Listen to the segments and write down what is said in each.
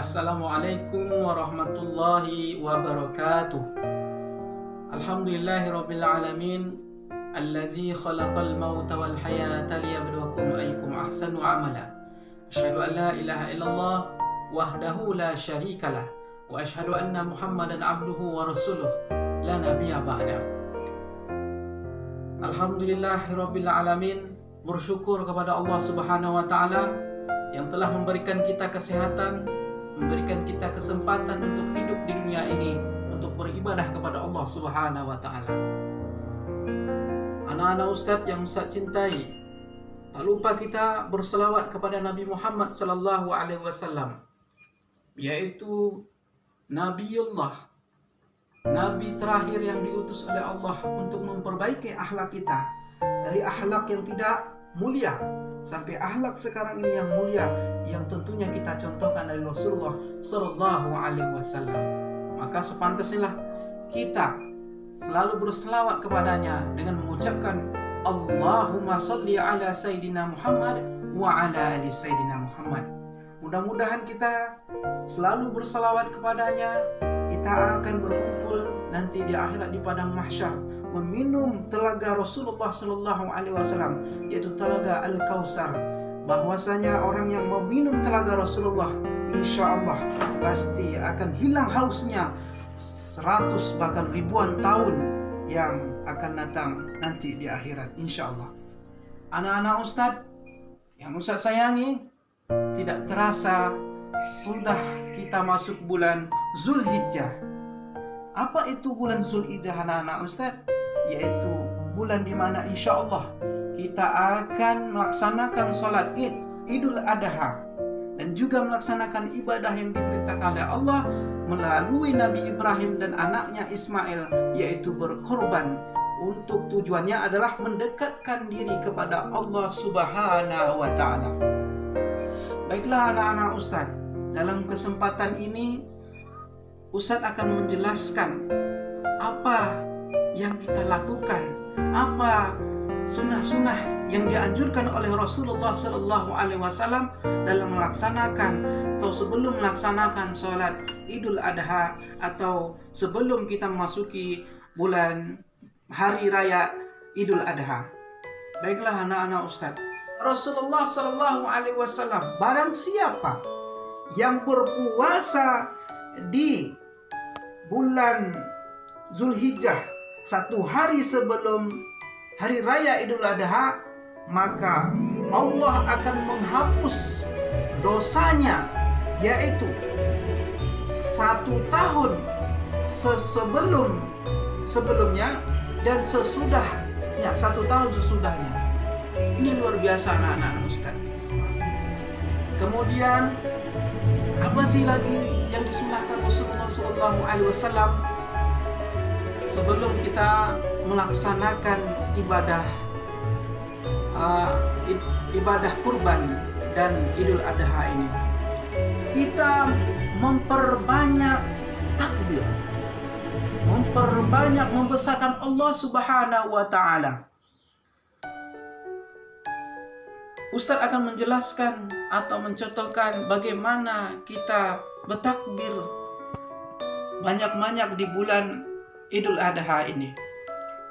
Assalamualaikum warahmatullahi wabarakatuh. Alhamdulillahirabbil alamin allazi khalaqal mauta wal hayata liyabluwakum ayyukum ahsanu amala. Asyhadu an la ilaha illallah wahdahu la syarikalah wa asyhadu anna Muhammadan abduhu wa rasuluh la nabiyya ba'da. Alhamdulillahirabbil alamin, bersyukur kepada Allah Subhanahu wa taala yang telah memberikan kita kesehatan, memberikan kita kesempatan untuk hidup di dunia ini, untuk beribadah kepada Allah Subhanahu wa taala. Anak-anak Ustadz yang Ustadz cintai, tak lupa kita berselawat kepada Nabi Muhammad sallallahu alaihi wasallam, yaitu Nabiullah, Nabi terakhir yang diutus oleh Allah untuk memperbaiki akhlak kita, dari akhlak yang tidak mulia sampai akhlak sekarang ini yang mulia, yang tentunya kita contohkan dari Rasulullah sallallahu alaihi wasallam. Maka sepantasnya kita selalu berselawat kepadanya dengan mengucapkan Allahumma sholli ala Sayyidina Muhammad wa ala ali Sayyidina Muhammad. Mudah-mudahan kita selalu berselawat kepadanya, kita akan berkumpul nanti di akhirat di padang mahsyar, meminum telaga Rasulullah sallallahu alaihi wasallam, yaitu telaga Al-Kautsar. Bahwasanya orang yang meminum telaga Rasulullah insyaallah pasti akan hilang hausnya 100 bahkan ribuan tahun yang akan datang nanti di akhirat insyaallah. Anak-anak Ustadz yang Ustadz sayangi, tidak terasa sudah kita masuk bulan Zulhijjah. Apa itu bulan Zulhijjah anak-anak Ustadz? Yaitu bulan dimana insya Allah kita akan melaksanakan sholat Idul Adha dan juga melaksanakan ibadah yang diperintahkan oleh Allah melalui Nabi Ibrahim dan anaknya Ismail, yaitu berkorban. Untuk tujuannya adalah mendekatkan diri kepada Allah Subhanahu wa ta'ala. Baiklah anak-anak Ustadz, dalam kesempatan ini Ustadz akan menjelaskan apa yang kita lakukan, apa sunnah-sunnah yang dianjurkan oleh Rasulullah sallallahu alaihi wasallam dalam melaksanakan atau sebelum melaksanakan sholat Idul Adha atau sebelum kita memasuki bulan hari raya Idul Adha. Baiklah anak-anak Ustadz, Rasulullah sallallahu alaihi wasallam, barang siapa yang berpuasa di bulan Zulhijjah 1 hari sebelum hari raya Idul Adha, maka Allah akan menghapus dosanya, yaitu 1 tahun sebelumnya dan sesudahnya, 1 tahun sesudahnya. Ini luar biasa anak-anak Ustaz. Kemudian apa sih lagi yang disunahkan Rasulullah sallallahu alaihi wasallam sebelum kita melaksanakan ibadah kurban dan Idul Adha ini? Kita memperbanyak takbir, memperbanyak membesarkan Allah Subhanahu wa taala. Ustadz akan menjelaskan atau mencontohkan bagaimana kita bertakbir banyak-banyak di bulan Idul Adha ini,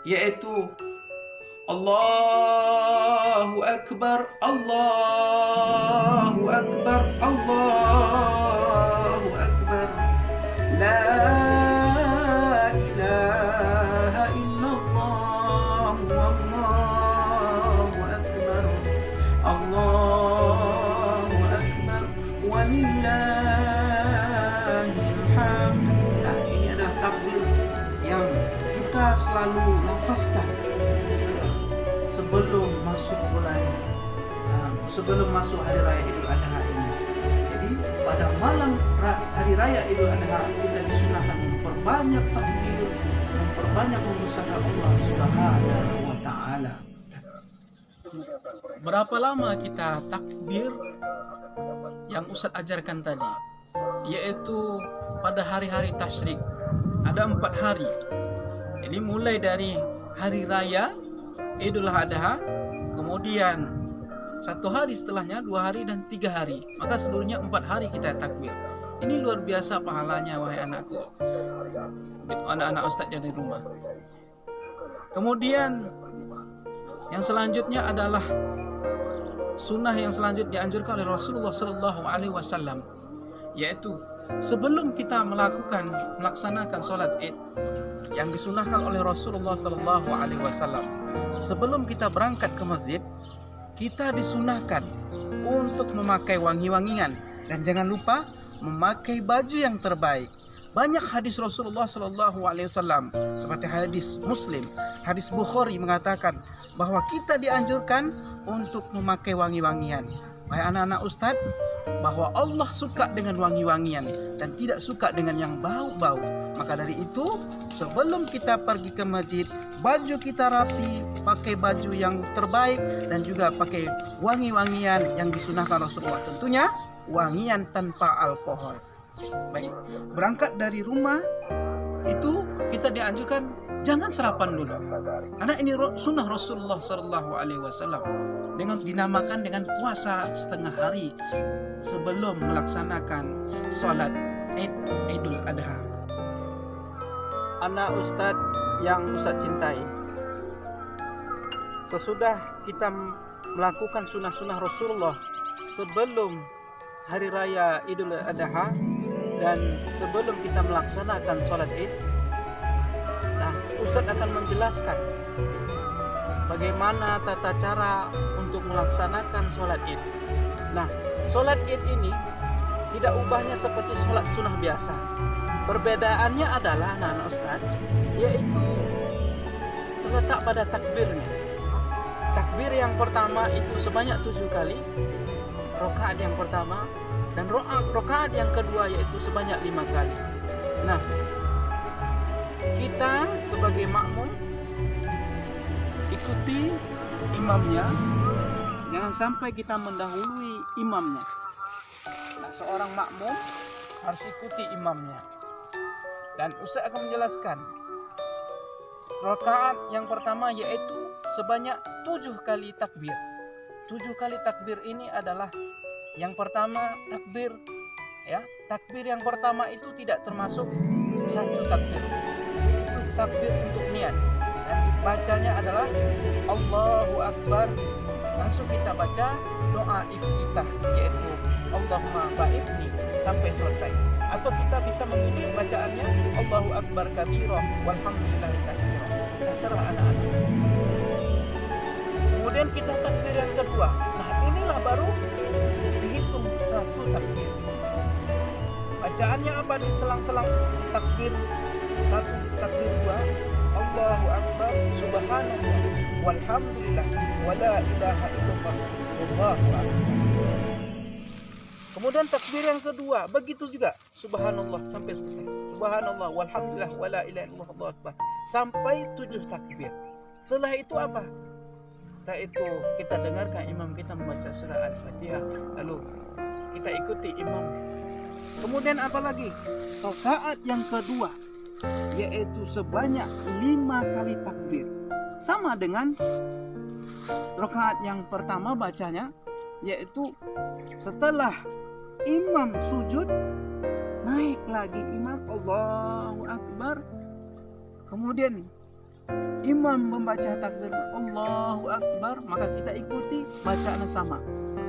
yaitu Allahu Akbar, Allahu Akbar, Allahu Akbar, La ilaha illallah, Wallahu Akbar, Allahu Akbar, walillahil hamd. Nah, ini adalah takbir yang kita selalu lafazkan sebelum masuk hari raya Idul Adha ini. Jadi pada malam hari raya Idul Adha kita disunahkan memperbanyak takbir, memperbanyak membesarkan Allah Subhanahu wa taala. Berapa lama kita takbir yang Ustadz ajarkan tadi? Yaitu pada hari-hari tasyrik. Ada 4 hari. Jadi mulai dari hari raya Idul Adha, kemudian 1 hari setelahnya, 2 hari dan 3 hari. Maka seluruhnya 4 hari kita takbir. Ini luar biasa pahalanya, wahai anakku, anak-anak Ustadz yang di rumah. Kemudian yang selanjutnya adalah sunnah yang selanjutnya dianjurkan oleh Rasulullah SAW, yaitu sebelum kita melaksanakan sholat Id yang disunahkan oleh Rasulullah SAW, sebelum kita berangkat ke masjid, kita disunahkan untuk memakai wangi-wangian dan jangan lupa memakai baju yang terbaik. Banyak hadis Rasulullah SAW seperti hadis Muslim, hadis Bukhari mengatakan bahwa kita dianjurkan untuk memakai wangi-wangian. Wahai anak-anak Ustadz, bahwa Allah suka dengan wangi-wangian dan tidak suka dengan yang bau-bau. Maka dari itu, sebelum kita pergi ke masjid, baju kita rapi, pakai baju yang terbaik dan juga pakai wangi-wangian yang disunahkan Rasulullah. Tentunya wangian tanpa alkohol. Baik, berangkat dari rumah itu kita dianjurkan jangan sarapan dulu, karena ini sunnah Rasulullah SAW dengan dinamakan dengan puasa setengah hari sebelum melaksanakan sholat Idul Adha. Anak Ustadz yang Ustadz cintai, sesudah kita melakukan sunnah-sunnah Rasulullah sebelum hari raya Idul Adha dan sebelum kita melaksanakan sholat Id, Ustadz akan menjelaskan bagaimana tata cara untuk melaksanakan sholat Id. Nah, sholat Id ini tidak ubahnya seperti sholat sunnah biasa. Perbedaannya adalah anak-anak Ustadz, yaitu terletak pada takbirnya. Takbir yang pertama itu sebanyak 7 kali, rakaat yang pertama, dan rakaat yang kedua yaitu sebanyak 5 kali. Nah, kita sebagai makmum ikuti imamnya, jangan sampai kita mendahului imamnya. Nah, seorang makmum harus ikuti imamnya. Dan Ustaz akan menjelaskan rakaat yang pertama yaitu sebanyak 7 kali takbir. 7 kali takbir ini adalah yang pertama takbir, ya. Takbir yang pertama itu tidak termasuk satu takbir. Itu takbir untuk niat. Dan bacanya adalah Allahu Akbar. Langsung kita baca doa iftitah, yaitu Allahumma ba'idni sampai selesai. Atau kita bisa memilih bacaannya Allahu Akbar kabira walhamdulillahi katsira. Terserah anak-anak. Kemudian kita takbir yang kedua. Nah, inilah baru dihitung satu takbir. Bacaannya apa di selang-selang takbir satu, takbir dua? Allahu Akbar, subhanallah, walhamdulillah, wala ilaha illallah, wallahu akbar. Kemudian takbir yang kedua, begitu juga, subhanallah sampai selesai. Subhanallah, walhamdulillah, wala ilaha illallah, wallahu akbar. Sampai 7 takbir. Setelah itu apa? Setelah itu kita dengarkan imam kita membaca surah Al-Fatihah, lalu kita ikuti imam. Kemudian apa lagi? Rakaat yang kedua, yaitu sebanyak 5 kali takbir. Sama dengan rakaat yang pertama bacanya, yaitu setelah imam sujud, naik lagi imam Allahu Akbar. Kemudian imam membaca takbir Allahu Akbar, maka kita ikuti bacaan sama.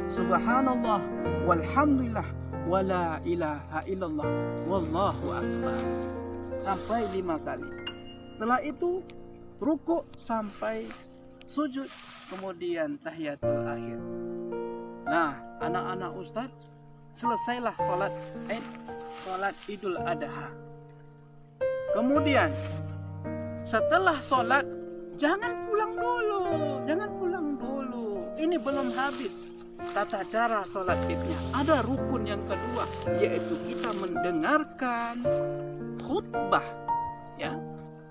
Subhanallah walhamdulillah wala ilaha illallah wallahu akbar. Sampai 5 kali. Setelah itu rukuk sampai sujud, kemudian tahiyatul akhir. Nah, anak-anak Ustaz, selesailah sholat Idul Adha. Kemudian setelah sholat, jangan pulang dulu. Ini belum habis tata cara sholat Idnya. Ada rukun yang kedua, yaitu kita mendengarkan khutbah, ya,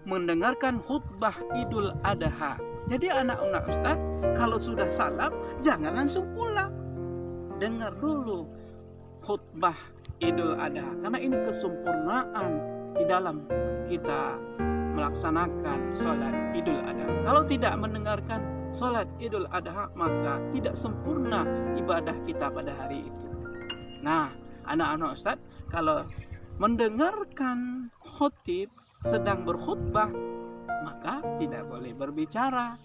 mendengarkan khutbah Idul Adha. Jadi anak-anak Ustaz, kalau sudah salam, jangan langsung pulang. Dengar dulu khutbah Idul Adha, karena ini kesempurnaan di dalam kita melaksanakan sholat Idul Adha. Kalau tidak mendengarkan sholat Idul Adha, maka tidak sempurna ibadah kita pada hari itu. Nah, anak-anak Ustaz, kalau mendengarkan khotib sedang berkhutbah, maka tidak boleh berbicara,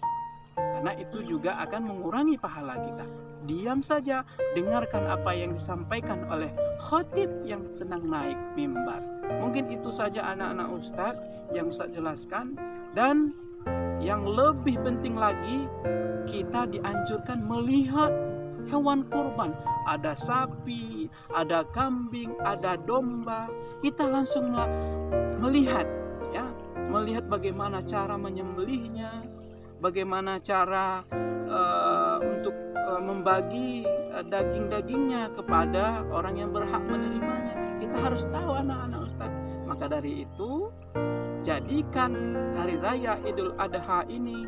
karena itu juga akan mengurangi pahala kita. Diam saja, dengarkan apa yang disampaikan oleh khotib yang sedang naik mimbar. Mungkin itu saja anak-anak Ustadz yang Ustadz jelaskan. Dan yang lebih penting lagi, kita dianjurkan melihat hewan kurban. Ada sapi, ada kambing, ada domba. Kita langsung melihat, ya, melihat bagaimana cara menyembelihnya, bagaimana cara untuk membagi daging-dagingnya kepada orang yang berhak menerimanya. Kita harus tahu anak-anak Ustaz. Maka dari itu, jadikan hari raya Idul Adha ini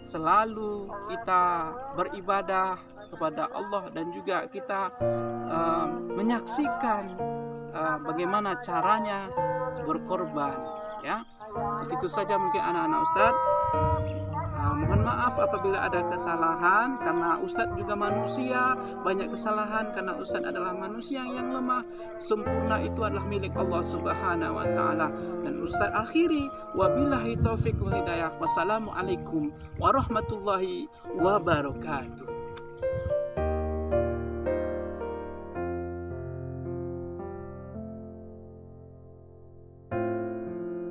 selalu kita beribadah kepada Allah, dan juga kita menyaksikan bagaimana caranya berkorban, ya. Begitu saja mungkin anak-anak Ustaz. Mohon maaf apabila ada kesalahan, karena Ustadz juga manusia, banyak kesalahan karena Ustadz adalah manusia yang lemah. Sempurna itu adalah milik Allah Subhanahu wa taala. Dan Ustadz akhiri, wabillahi taufiq wal hidayah. Wassalamualaikum warahmatullahi wabarakatuh.